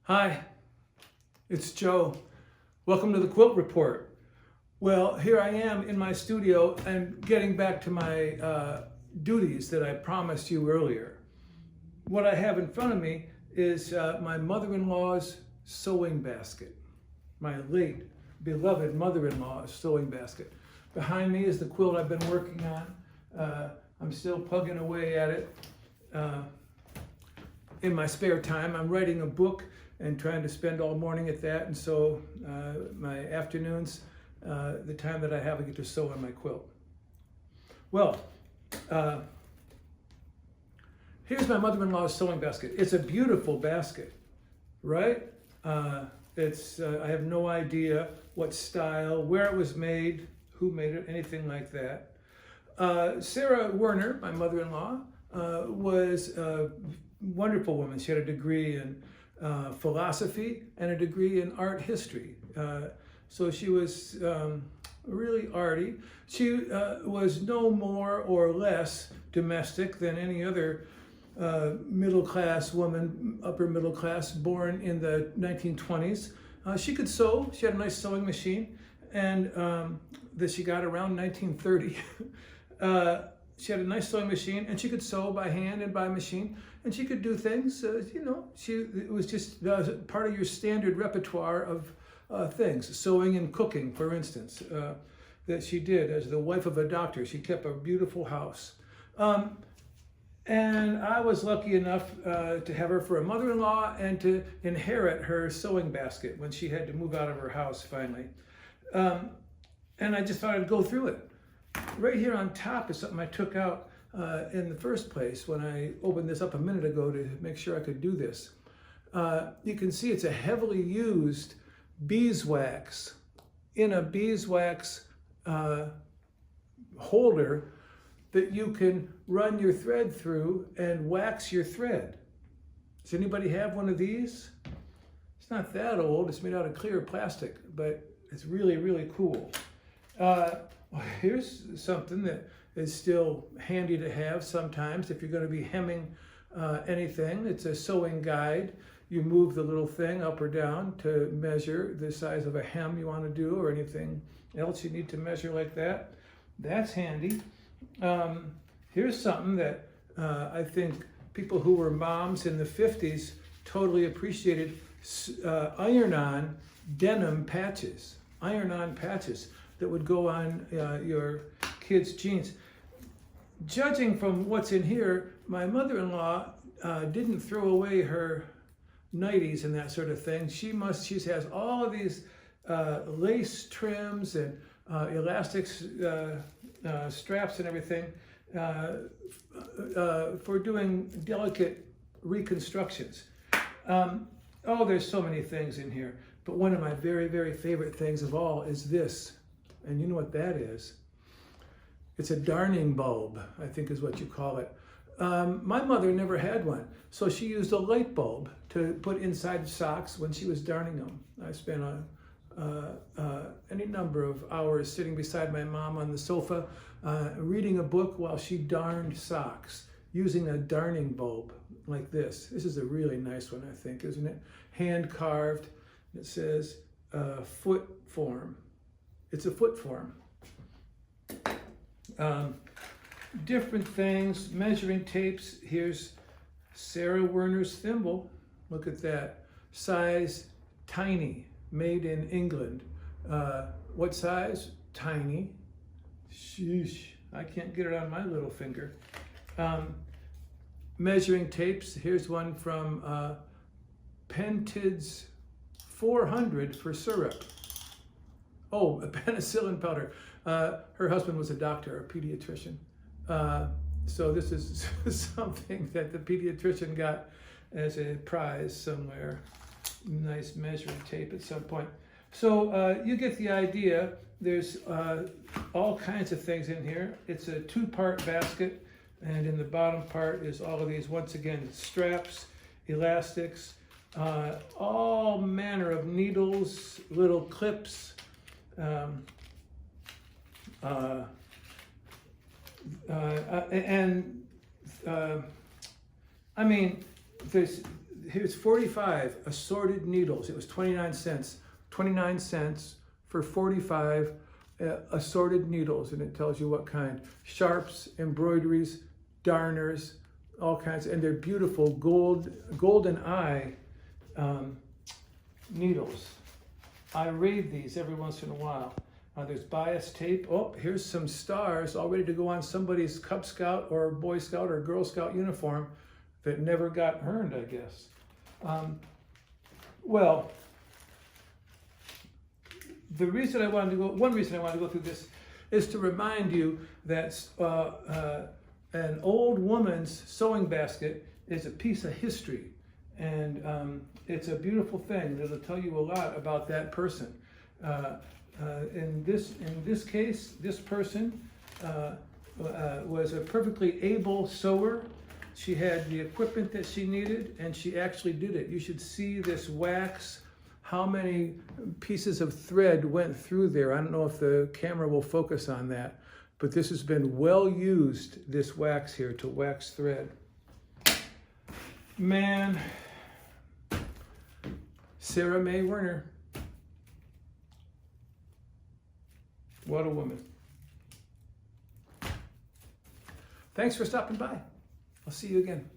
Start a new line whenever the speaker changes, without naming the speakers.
Hi, it's Joe. Welcome to the Quilt Report. Well, here I am in my studio and getting back to my duties that I promised you earlier. What I have in front of me is my mother-in-law's sewing basket, my late beloved mother-in-law's sewing basket. Behind me is the quilt I've been working on. I'm still plugging away at it. In my spare time, I'm writing a book and trying to spend all morning at that, and so my afternoons, the time that I have, I get to sew on my quilt. Well, here's my mother-in-law's sewing basket. It's a beautiful basket, right? I have no idea what style, where it was made, who made it, anything like that. Sarah Werner, my mother-in-law, was a wonderful woman. She had a degree in philosophy and a degree in art history. So she was really arty. She was no more or less domestic than any other middle-class woman, upper middle class, born in the 1920s. She could sew. She had a nice sewing machine, and that she got around 1930. She had a nice sewing machine, and she could sew by hand and by machine, and she could do things, it was just part of your standard repertoire of things. Sewing and cooking, for instance, that she did as the wife of a doctor. She kept a beautiful house. And I was lucky enough to have her for a mother-in-law and to inherit her sewing basket when she had to move out of her house finally. And I just thought I'd go through it. Right here on top is something I took out in the first place when I opened this up a minute ago to make sure I could do this. You can see it's a heavily used beeswax in a beeswax holder that you can run your thread through and wax your thread. Does anybody have one of these? It's not that old. It's made out of clear plastic, but it's really, really cool. Here's something that is still handy to have sometimes if you're going to be hemming anything. It's a sewing guide. You move the little thing up or down to measure the size of a hem you want to do, or anything else you need to measure like that. That's handy. Here's something that I think people who were moms in the 50s totally appreciated. Iron-on denim patches. Iron-on patches that would go on your kids' jeans. Judging from what's in here, my mother-in-law didn't throw away her nighties and that sort of thing. She has all of these lace trims and elastic straps and everything for doing delicate reconstructions. There's so many things in here, but one of my very, very favorite things of all is this. And you know what that is? It's a darning bulb, I think is what you call it. My mother never had one, so she used a light bulb to put inside socks when she was darning them. I spent any number of hours sitting beside my mom on the sofa, reading a book while she darned socks, using a darning bulb like this. This is a really nice one, I think, isn't it? Hand carved. It says foot form. It's a foot form. Different things, measuring tapes. Here's Sarah Werner's thimble. Look at that. Size tiny, made in England. What size? Tiny. Sheesh, I can't get it on my little finger. Measuring tapes. Here's one from Pentid's 400 for syrup. Oh, a penicillin powder. Her husband was a doctor, a pediatrician. So this is something that the pediatrician got as a prize somewhere. Nice measuring tape at some point. So you get the idea. There's all kinds of things in here. It's a two-part basket, and in the bottom part is all of these, once again, straps, elastics, all manner of needles, little clips, I mean, here's 45 assorted needles. It was 29 cents. 29 cents for 45 assorted needles, and it tells you what kind. Sharps, embroideries, darners, all kinds, and they're beautiful golden eye needles. I raid these every once in a while. There's bias tape. Oh, here's some stars all ready to go on somebody's Cub Scout or Boy Scout or Girl Scout uniform that never got earned, I guess. Well, one reason I wanted to go through this is to remind you that an old woman's sewing basket is a piece of history, and it's a beautiful thing that'll tell you a lot about that person. In this case, this person was a perfectly able sewer. She had the equipment that she needed, and she actually did it. You should see this wax, how many pieces of thread went through there. I don't know if the camera will focus on that, but this has been well used, this wax here, to wax thread. Man, Sarah Mae Werner. What a woman. Thanks for stopping by. I'll see you again.